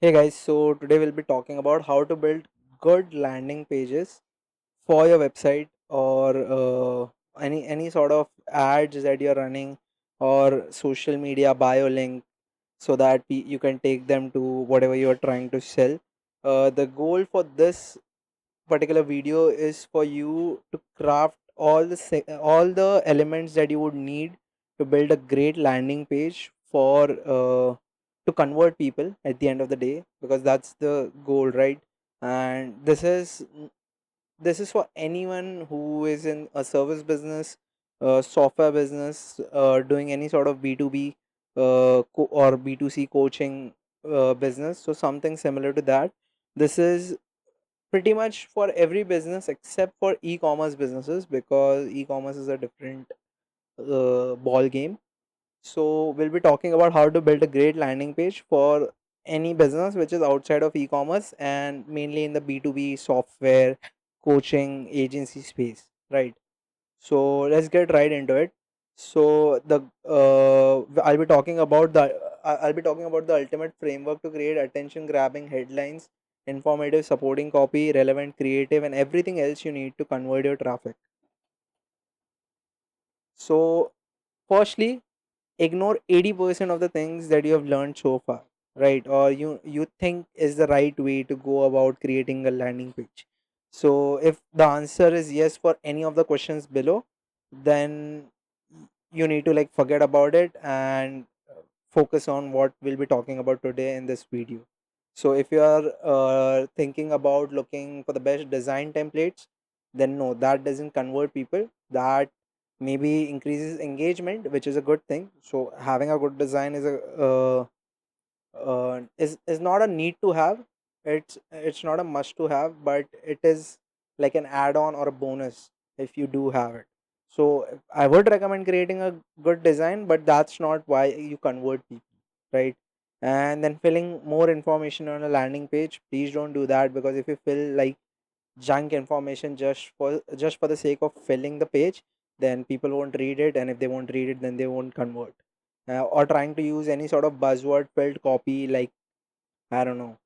Hey guys, so today we'll be talking about how to build good landing pages for your website or any sort of ads that you're running or social media bio link so that you can take them to whatever you're trying to sell. The goal for this particular video is for you to craft all the elements that you would need to build a great landing page for to convert people at the end of the day, because that's the goal, right? And this is for anyone who is in a service business, software business, doing any sort of B2B or B2C coaching business, so something similar to that. This is pretty much for every business except for e-commerce businesses, because e-commerce is a different ball game. So we'll be talking about how to build a great landing page for any business which is outside of e-commerce and mainly in the B2B software coaching agency space, right? So let's get right into it. So the I'll be talking about the ultimate framework to create attention grabbing headlines, informative supporting copy, relevant creative, and everything else you need to convert your traffic. So firstly, ignore 80% of the things that you have learned so far, right? Or you think is the right way to go about creating a landing page. So if the answer is yes for any of the questions below, then you need to like forget about it and focus on what we'll be talking about today in this video. So if you are thinking about looking for the best design templates, then no, that doesn't convert people. That maybe increases engagement, which is a good thing. So having a good design is a is not a need to have. It's not a must to have, but it is like an add-on or a bonus if you do have it. So I would recommend creating a good design, but that's not why you convert people, right? And then filling more information on a landing page, please don't do that, because if you fill like junk information just for the sake of filling the page, then people won't read it, and if they won't read it, then they won't convert. Or trying to use any sort of buzzword filled copy, like, I don't know,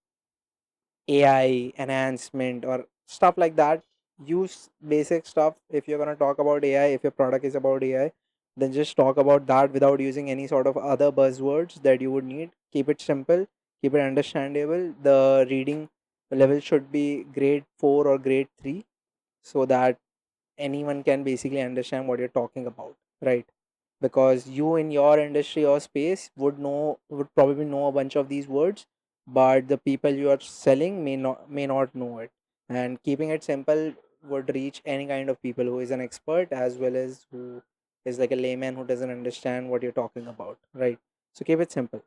AI enhancement or stuff like that. Use basic stuff. If you're going to talk about AI, if your product is about AI, then just talk about that without using any sort of other buzzwords that you would need. Keep it simple, keep it understandable. The reading level should be grade 4 or grade 3, so that anyone can basically understand what you're talking about, right? Because you in your industry or space would probably know a bunch of these words, but the people you are selling may not know it. And keeping it simple would reach any kind of people who is an expert as well as who is like a layman who doesn't understand what you're talking about, right? So keep it simple.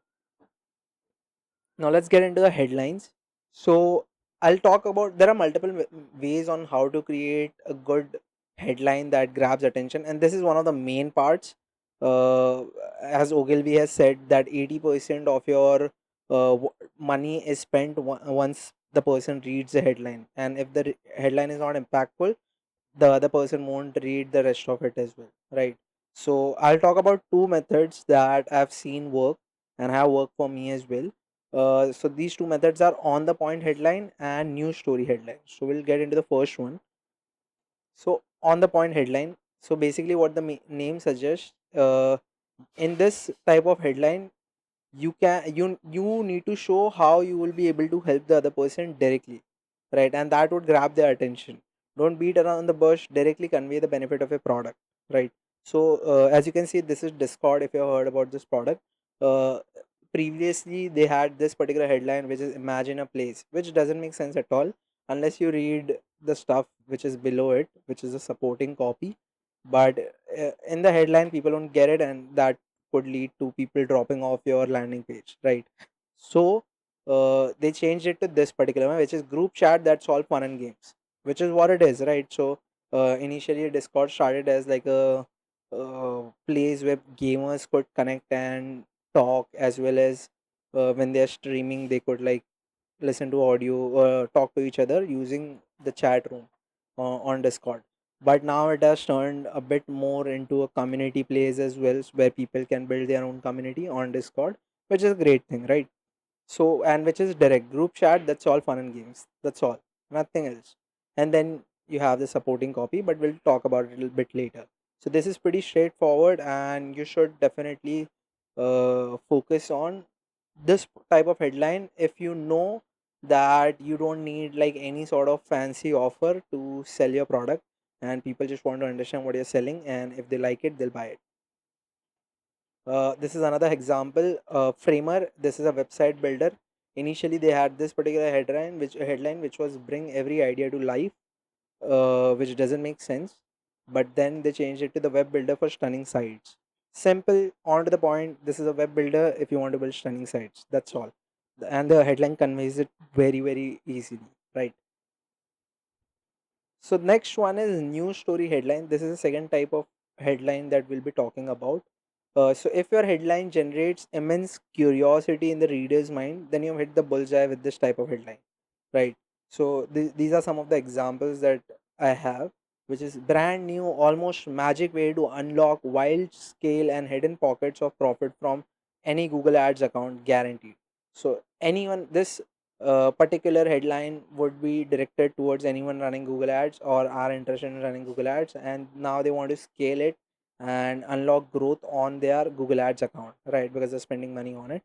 Now let's get into the headlines. So I'll talk about, there are multiple ways on how to create a good headline that grabs attention, and this is one of the main parts. As Ogilvy has said, that 80% of your money is spent once the person reads the headline, and if the headline is not impactful, the other person won't read the rest of it as well, right? So I'll talk about two methods that I've seen work and have worked for me as well. So these two methods are on the point headline and news story headline. So we'll get into the first one. So on the point headline, so basically what the name suggests, in this type of headline, you need to show how you will be able to help the other person directly, right? And that would grab their attention. Don't beat around the bush, directly convey the benefit of a product, right? So as you can see, this is Discord. If you have heard about this product, uh, previously they had this particular headline, which is imagine a place, which doesn't make sense at all unless you read the stuff which is below it, which is a supporting copy. But in the headline, people don't get it, and that could lead to people dropping off your landing page, right? So they changed it to this particular one, which is group chat that solve fun and games, which is what it is, right? So initially Discord started as like a place where gamers could connect and talk, as well as when they're streaming they could like listen to audio, talk to each other using the chat room on Discord. But now it has turned a bit more into a community place as well, where people can build their own community on Discord, which is a great thing, right? So, and which is direct group chat, that's all fun and games, that's all, nothing else. And then you have the supporting copy, but we'll talk about it a little bit later. So this is pretty straightforward, and you should definitely focus on this type of headline if you know that you don't need like any sort of fancy offer to sell your product, and people just want to understand what you're selling, and if they like it, they'll buy it. This is another example. Framer. This is a website builder. Initially, they had this particular headline which was bring every idea to life, which doesn't make sense. But then they changed it to the web builder for stunning sites. Simple, on to the point. This is a web builder if you want to build stunning sites. That's all, and the headline conveys it very easily, right? So next one is news story headline. This is the second type of headline that we'll be talking about. So if your headline generates immense curiosity in the reader's mind, then you've hit the bullseye with this type of headline, right? So these are some of the examples that I have, which is brand new, almost magic way to unlock wild scale and hidden pockets of profit from any Google Ads account, guaranteed. So anyone, this particular headline would be directed towards anyone running Google Ads or are interested in running Google Ads, and now they want to scale it and unlock growth on their Google Ads account, right? Because they're spending money on it.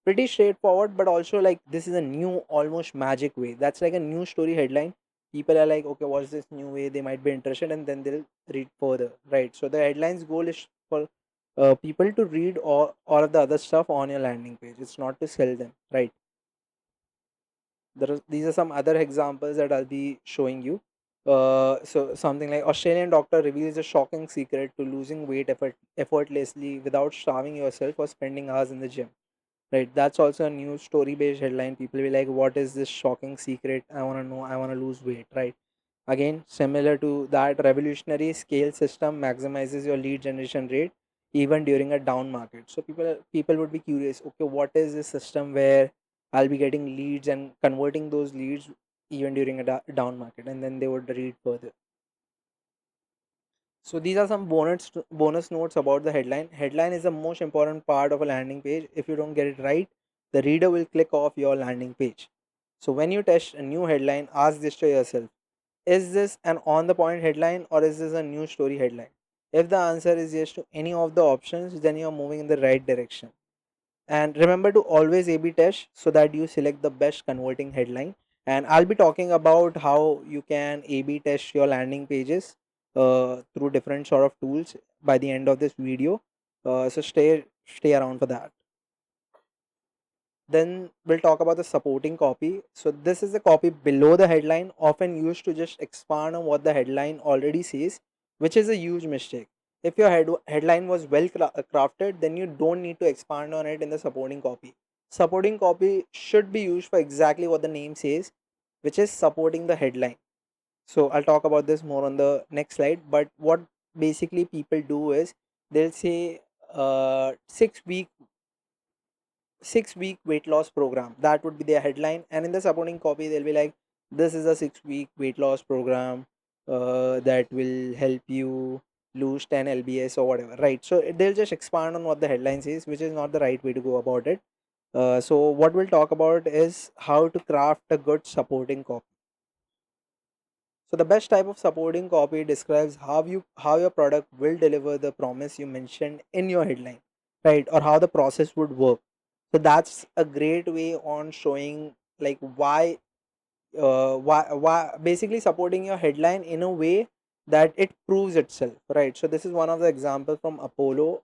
Pretty straightforward, but also like this is a new, almost magic way. That's like a new story headline. People are like, okay, what's this new way? They might be interested, and then they'll read further, right? So the headline's goal is for people to read all of the other stuff on your landing page. It's not to sell them, right? These are some other examples that I'll be showing you. So something like Australian doctor reveals a shocking secret to losing weight effortlessly without starving yourself or spending hours in the gym. Right, that's also a news story based headline. People will be like, what is this shocking secret? I want to know, I want to lose weight, right? Again, similar to that, revolutionary scale system maximizes your lead generation rate even during a down market. So people would be curious, okay, what is this system where I'll be getting leads and converting those leads even during a down market? And then they would read further. So these are some bonus notes about the headline. Headline is the most important part of a landing page. If you don't get it right, the reader will click off your landing page. So when you test a new headline, ask this to yourself: is this an on the point headline or is this a new story headline? If the answer is yes to any of the options, then you are moving in the right direction. And remember to always A B test so that you select the best converting headline. And I'll be talking about how you can A B test your landing pages through different sort of tools by the end of this video. So stay around for that. Then we'll talk about the supporting copy. So this is the copy below the headline, often used to just expand on what the headline already says, which is a huge mistake. If your headline was well crafted, then you don't need to expand on it in the supporting copy. Supporting copy should be used for exactly what the name says, which is supporting the headline. So I'll talk about this more on the next slide. But what basically people do is they'll say 6 week 6 week weight loss program. That would be their headline, and in the supporting copy they'll be like, this is a 6 week weight loss program that will help you lose 10 lbs or whatever, right? So they'll just expand on what the headline says, which is not the right way to go about it. So what we'll talk about is how to craft a good supporting copy. So the best type of supporting copy describes how your product will deliver the promise you mentioned in your headline, right? Or how the process would work. So that's a great way on showing like why basically supporting your headline in a way that it proves itself, right? So this is one of the examples from Apollo.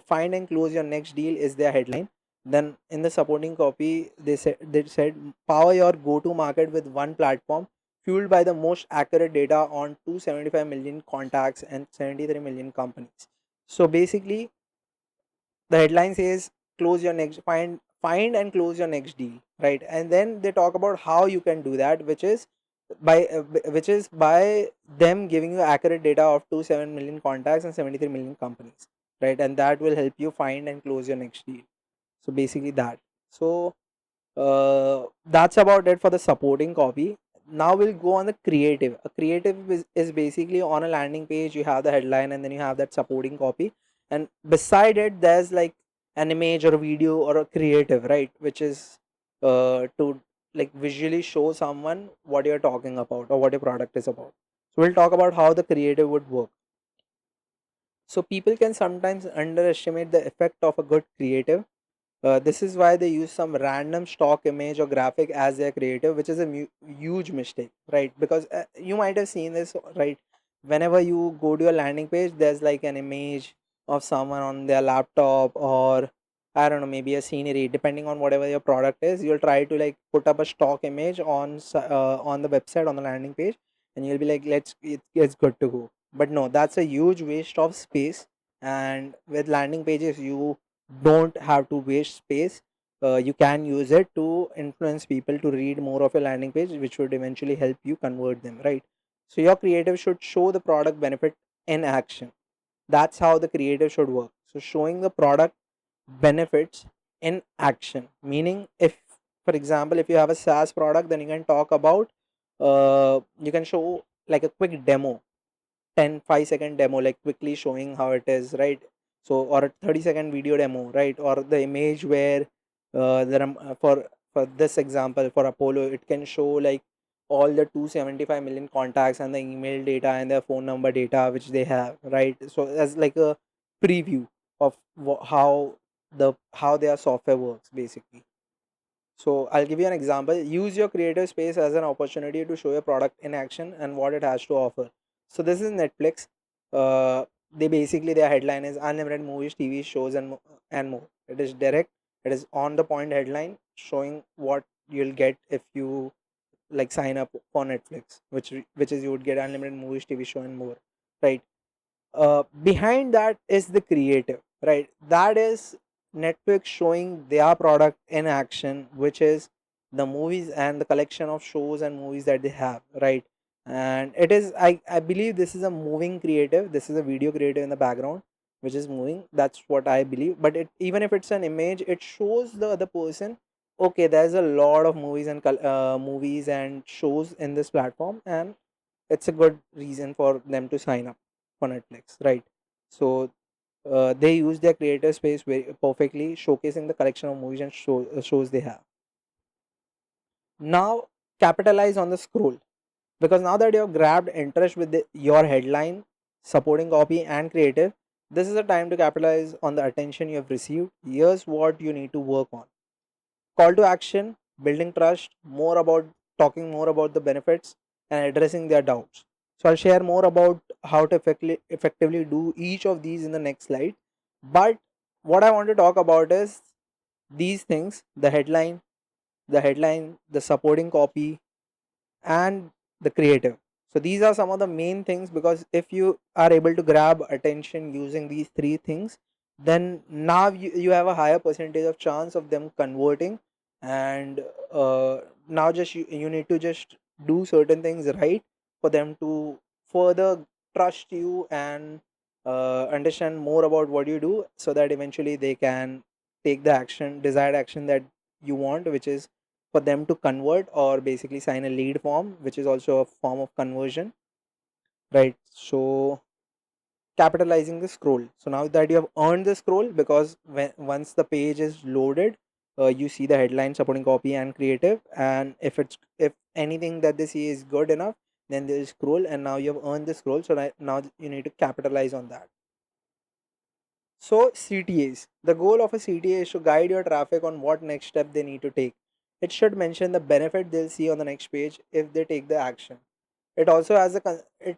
Find and close your next deal is their headline. Then in the supporting copy they said power your go to market with one platform fueled by the most accurate data on 275 million contacts and 73 million companies. So basically the headline says close your next find and close your next deal, right? And then they talk about how you can do that, which is by them giving you accurate data of 27 million contacts and 73 million companies, right? And that will help you find and close your next deal. So basically that. So that's about it for the supporting copy. Now we'll go on the creative. A creative is basically on a landing page. You have the headline and then you have that supporting copy, and beside it there's like an image or a video or a creative, right, which is to like visually show someone what you're talking about or what your product is about. So we'll talk about how the creative would work. So people can sometimes underestimate the effect of a good creative. This is why they use some random stock image or graphic as their creative, which is a huge mistake, right? Because you might have seen this, right? Whenever you go to a landing page, there's like an image of someone on their laptop, or I don't know, maybe a scenery. Depending on whatever your product is, you'll try to like put up a stock image on on the website, on the landing page, and you'll be like, it's good to go. But no, that's a huge waste of space. And with landing pages, you don't have to waste space. You can use it to influence people to read more of your landing page, which would eventually help you convert them, right? So your creative should show the product benefit in action. That's how the creative should work. So showing the product benefits in action, meaning, if for example, if you have a SaaS product, then you can talk about you can show like a quick demo, 10 5 second demo, like quickly showing how it is, right? So, or a 30-second video demo, right? Or the image where for this example, for Apollo, it can show like all the 275 million contacts and the email data and their phone number data which they have, right? So as like a preview of how their software works basically. So I'll give you an example. Use your creative space as an opportunity to show your product in action and what it has to offer. So this is Netflix. They basically, their headline is unlimited movies, TV shows, and more. It is direct. It is on the point headline showing what you'll get if you like sign up for Netflix, which is you would get unlimited movies, TV show, and more, right? Behind that is the creative, right? That is Netflix showing their product in action, which is the movies and the collection of shows and movies that they have, right? And it is, I believe this is a moving creative. This is a video creative in the background which is moving. That's what I believe. But it, even if it's an image, it shows the other person, okay, there's a lot of movies and movies and shows in this platform, and it's a good reason for them to sign up for Netflix, right? So they use their creative space very perfectly, showcasing the collection of movies and shows they have. Now capitalize on the scroll, because now that you have grabbed interest with your headline, supporting copy, and creative, this is the time to capitalize on the attention you have received. Here's what you need to work on: call to action, building trust, more about talking more about the benefits and addressing their doubts. So I'll share more about how to effectively do each of these in the next slide. But what I want to talk about is these things: the supporting copy, and the creative. So these are some of the main things, because if you are able to grab attention using these three things, then now you have a higher percentage of chance of them converting. And now just you need to just do certain things right for them to further trust you and understand more about what you do, so that eventually they can take the desired action that you want, which is for them to convert or basically sign a lead form, which is also a form of conversion, right? So capitalizing the scroll. So now that you have earned the scroll, because once the page is loaded, you see the headline, supporting copy, and creative, and if anything that they see is good enough, then they scroll, and now you have earned the scroll. So now you need to capitalize on that. So CTAs, the goal of a CTA is to guide your traffic on what next step they need to take. It should mention the benefit they'll see on the next page if they take the action. It also has it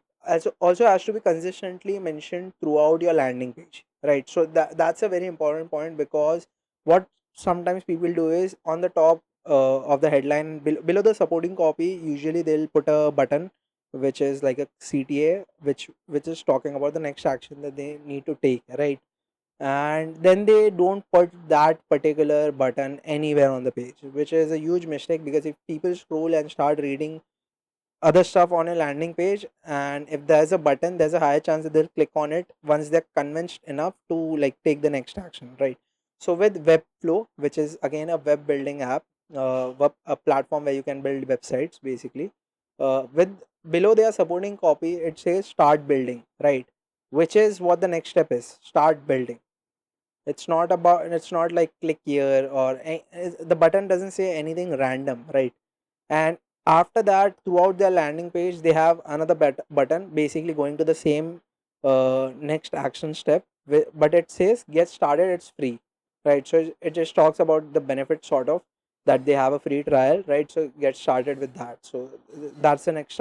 also has to be consistently mentioned throughout your landing page, right? So that's a very important point, because what sometimes people do is on the top of the headline, below the supporting copy, usually they'll put a button which is like a CTA, which is talking about the next action that they need to take, right? And then they don't put that particular button anywhere on the page, which is a huge mistake, because if people scroll and start reading other stuff on a landing page, and if there's a button, there's a higher chance that they'll click on it once they're convinced enough to like take the next action, right? So with Webflow, which is again a web building app, a platform where you can build websites basically, with below their supporting copy, it says start building, right? Which is what the next step is: start building. It's not like click here or the button doesn't say anything random, right? And after that, throughout their landing page, they have another button basically going to the same next action step, but it says get started, it's free, right? So it just talks about the benefit sort of, that they have a free trial, right? So get started with that. So that's the next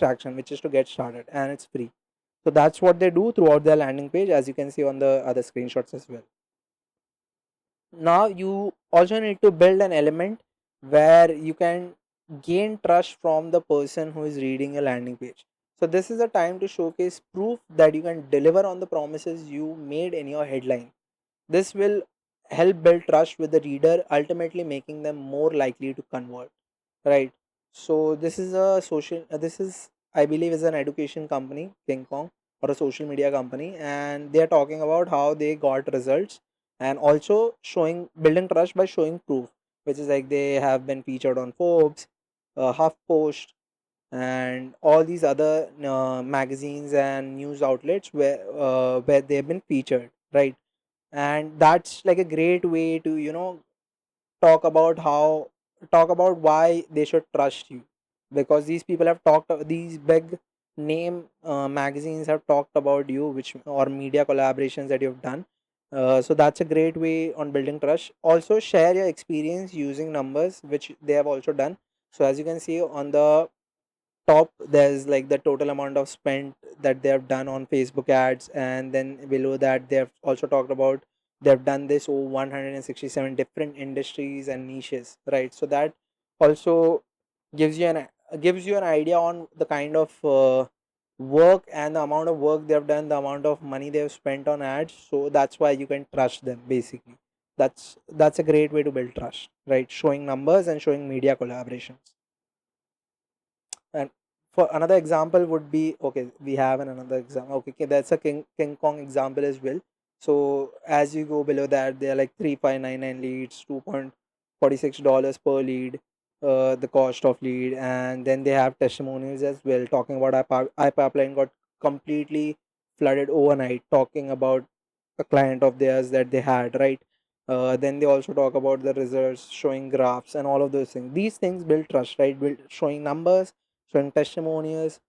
action, which is to get started, and it's free. So that's what they do throughout their landing page, as you can see on the other screenshots as well. Now you also need to build an element where you can gain trust from the person who is reading a landing page. So this is a time to showcase proof that you can deliver on the promises you made in your headline. This will help build trust with the reader, ultimately making them more likely to convert, right? So this is a this is, I believe, is an education company, King Kong, or a social media company, and they are talking about how they got results, and also showing building trust by showing proof, which is like they have been featured on Forbes, HuffPost, and all these other magazines and news outlets where they have been featured, right? And that's like a great way to, talk about how talk about why they should trust you, because these people have talked, these big name magazines have talked about you, which or media collaborations that you've done. So that's a great way on building trust. Also share your experience using numbers, which they have also done. So as you can see on the top, there's like the total amount of spent that they have done on Facebook ads, and then below that they have also talked about they've done this over 167 different industries and niches, right? So that also gives you an idea on the kind of work and the amount of work they've done, the amount of money they've spent on ads. So that's why you can trust them basically. That's a great way to build trust, right? Showing numbers and showing media collaborations. And for another example would be, okay, we have another example. Okay, that's a King Kong example as well. So as you go below that, they are like 3599 leads, $2.46 per lead, the cost of lead, and then they have testimonials as well, talking about iPipeline got completely flooded overnight, talking about a client of theirs that they had, right? Then they also talk about the results, showing graphs and all of those things. These things build trust, right? Build showing numbers, showing testimonials,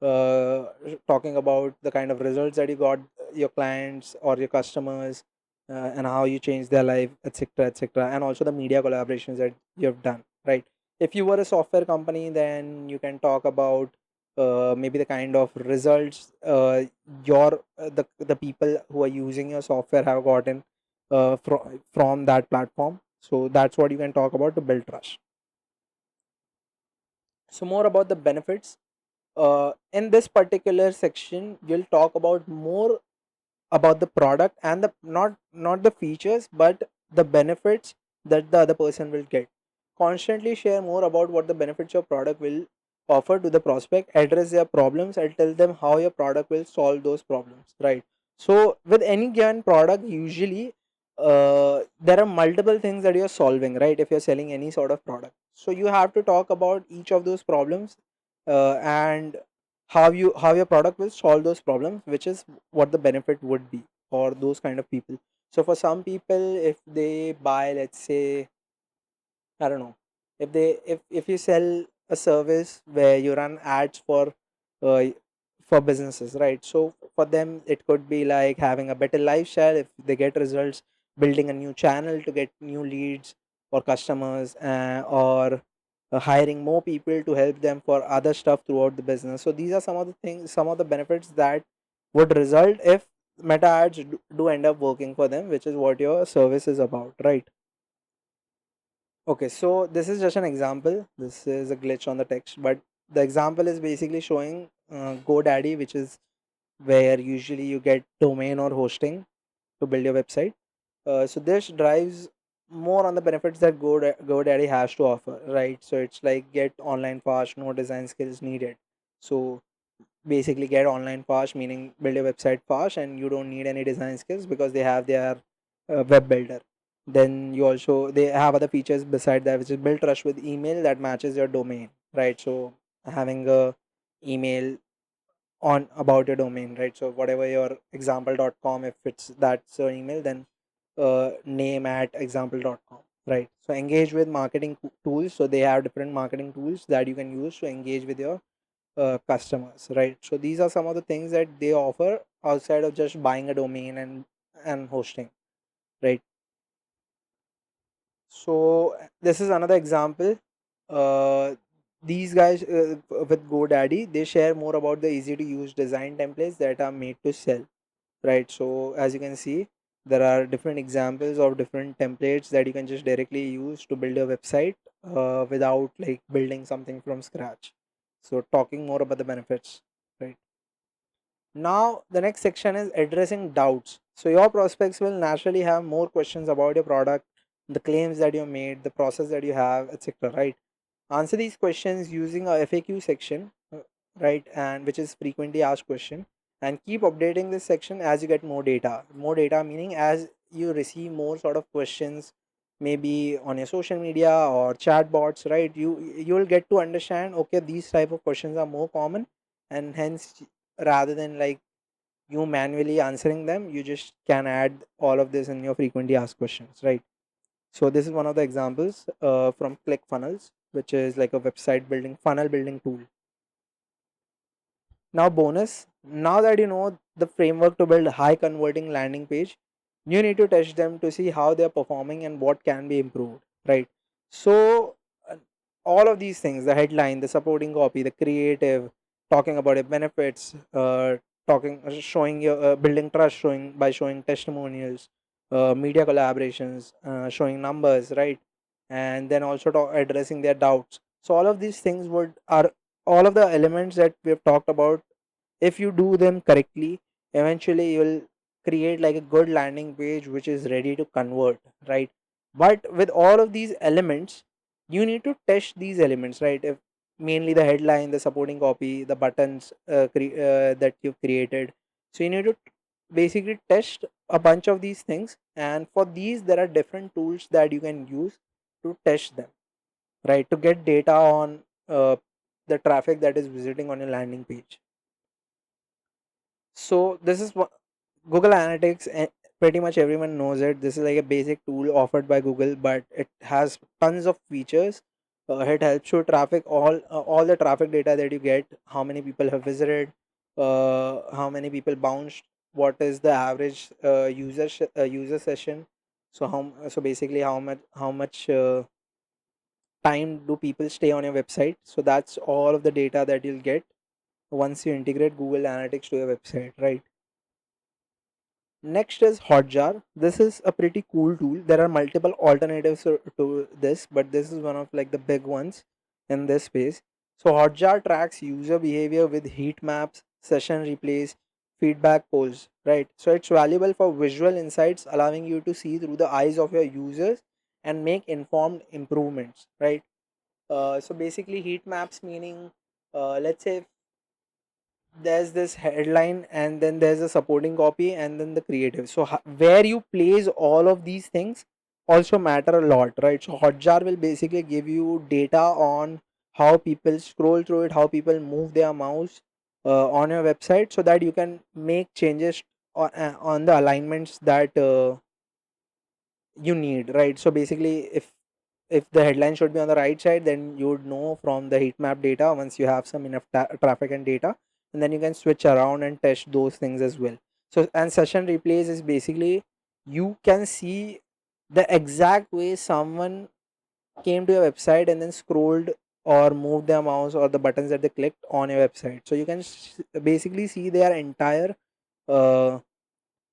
uh, talking about the kind of results that you got, your clients or your customers, and how you changed their life, etc., etc., and also the media collaborations that you have done, right? If you were a software company, then you can talk about maybe the kind of results your the people who are using your software have gotten from that platform. So that's what you can talk about to build trust. So more about the benefits. In this particular section, we'll talk about more about the product and the not the features, but the benefits that the other person will get. Constantly share more about what the benefits your product will offer to the prospect, address their problems, and tell them how your product will solve those problems, right? So with any given product, usually there are multiple things that you're solving, right? If you're selling any sort of product, so you have to talk about each of those problems, and how your product will solve those problems, which is what the benefit would be for those kind of people. So for some people, if they buy, let's say, I don't know, if you sell a service where you run ads uh, for businesses, right? So for them, it could be like having a better lifestyle if they get results, building a new channel to get new leads or customers, or hiring more people to help them for other stuff throughout the business. So these are some of the things, some of the benefits that would result if meta ads do end up working for them, which is what your service is about, right? Okay, so this is just an example. This is a glitch on the text, but the example is basically showing GoDaddy, which is where usually you get domain or hosting to build your website. So this drives more on the benefits that GoDaddy has to offer, right? So it's like get online fast, no design skills needed. So basically get online fast, meaning build your website fast and you don't need any design skills because they have their web builder. Then you also, they have other features beside that, which is build trust with email that matches your domain, right? So having a email on about your domain, right? So whatever your example.com, if it's that's your email, then name at example.com, right? So engage with marketing tools. So they have different marketing tools that you can use to engage with your customers, right? So these are some of the things that they offer outside of just buying a domain and hosting, right? So this is another example. uh, these guys with GoDaddy, they share more about the easy to use design templates that are made to sell, right? So as you can see, there are different examples of different templates that you can just directly use to build a website without like building something from scratch. So talking more about the benefits, right? Now the next section is addressing doubts. So your prospects will naturally have more questions about your product, the claims that you made, the process that you have, etc., right? Answer these questions using a FAQ section, right, and which is frequently asked question, and keep updating this section as you get more data meaning as you receive more sort of questions, maybe on your social media or chat bots, right? You will get to understand, okay, these type of questions are more common, and hence rather than like you manually answering them, you just can add all of this in your frequently asked questions, right? So this is one of the examples from ClickFunnels, which is like a website building funnel building tool. Now bonus, now that you know the framework to build high converting landing page, you need to test them to see how they're performing and what can be improved, right? So all of these things, the headline, the supporting copy, the creative, talking about it benefits, talking showing your building trust, showing by showing testimonials, media collaborations, showing numbers, right? And then also addressing their doubts. So all of these things would are all of the elements that we've talked about. If you do them correctly, eventually you'll create like a good landing page which is ready to convert, right? But with all of these elements, you need to test these elements, right? If mainly the headline, the supporting copy, the buttons that you've created, so you need to basically test a bunch of these things, and for these there are different tools that you can use to test them, right, to get data on the traffic that is visiting on your landing page. So this is what Google Analytics, pretty much everyone knows it. This is like a basic tool offered by Google, but it has tons of features. It helps you traffic all the traffic data that you get, how many people have visited, how many people bounced, what is the average user session. So so basically how much time do people stay on your website. So that's all of the data that you'll get once you integrate Google Analytics to your website, right? Next is Hotjar. This is a pretty cool tool. There are multiple alternatives to this, but this is one of like the big ones in this space. So Hotjar tracks user behavior with heat maps, session replays, feedback polls, right? So it's valuable for visual insights, allowing you to see through the eyes of your users and make informed improvements, right? So basically, heat maps meaning, let's say there's this headline and then there's a supporting copy and then the creative. So where you place all of these things also matter a lot, right? So Hotjar will basically give you data on how people scroll through it, how people move their mouse on your website, so that you can make changes on the alignments that you need, right? So basically, if the headline should be on the right side, then you would know from the heat map data once you have some enough traffic and data, and then you can switch around and test those things as well. So and session replays is basically you can see the exact way someone came to your website and then scrolled or moved their mouse or the buttons that they clicked on your website. So you can basically see their entire uh,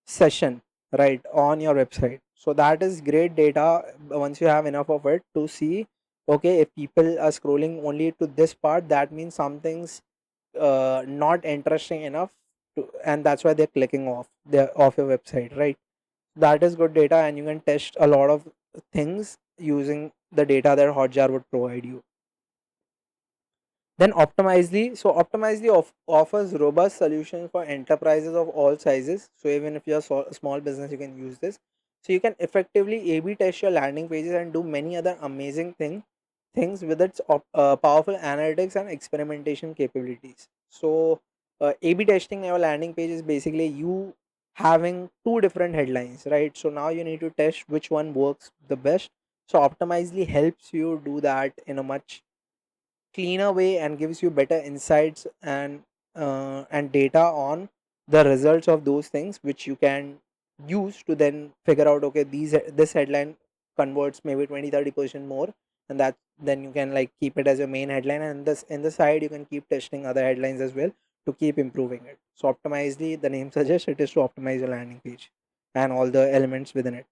session, right, on your website. So that is great data once you have enough of it to see, okay, if people are scrolling only to this part, that means something's not interesting enough and that's why they're clicking off your website, right? That is good data, and you can test a lot of things using the data that Hotjar would provide you. Then Optimizely. So Optimizely offers robust solutions for enterprises of all sizes. So even if you're a small business, you can use this. So you can effectively A/B test your landing pages and do many other amazing things with its powerful analytics and experimentation capabilities. So A/B testing your landing page is basically you having two different headlines, right? So now you need to test which one works the best. So Optimizely helps you do that in a much cleaner way and gives you better insights and data on the results of those things, which you can use to then figure out, okay, this headline converts maybe 20-30% more, and that then you can like keep it as your main headline, and this in the side you can keep testing other headlines as well to keep improving it. So Optimizely, the name suggests, it is to optimize your landing page and all the elements within it.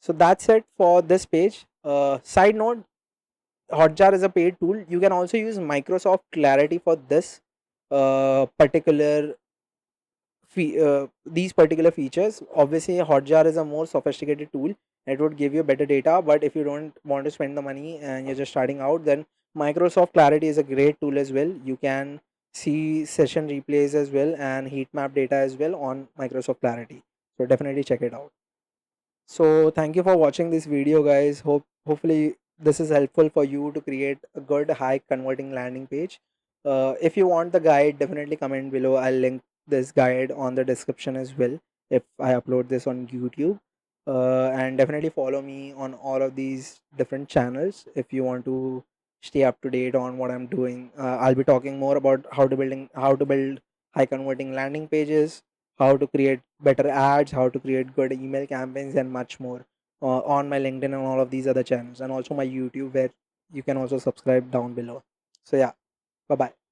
So that's it for this page. Side note, Hotjar is a paid tool. You can also use Microsoft Clarity for this particular these particular features. Obviously, Hotjar is a more sophisticated tool. It would give you better data, but if you don't want to spend the money and you're just starting out, then Microsoft Clarity is a great tool as well. You can see session replays as well and heat map data as well on Microsoft Clarity. So definitely check it out. So thank you for watching this video, guys. Hopefully this is helpful for you to create a good high converting landing page. If you want the guide, definitely comment below. I'll link this guide on the description as well if I upload this on YouTube. And definitely follow me on all of these different channels if you want to stay up to date on what I'm doing. I'll be talking more about how to build high converting landing pages, how to create better ads, how to create good email campaigns, and much more on my LinkedIn and all of these other channels, and also my YouTube, where you can also subscribe down below. So, yeah, bye bye.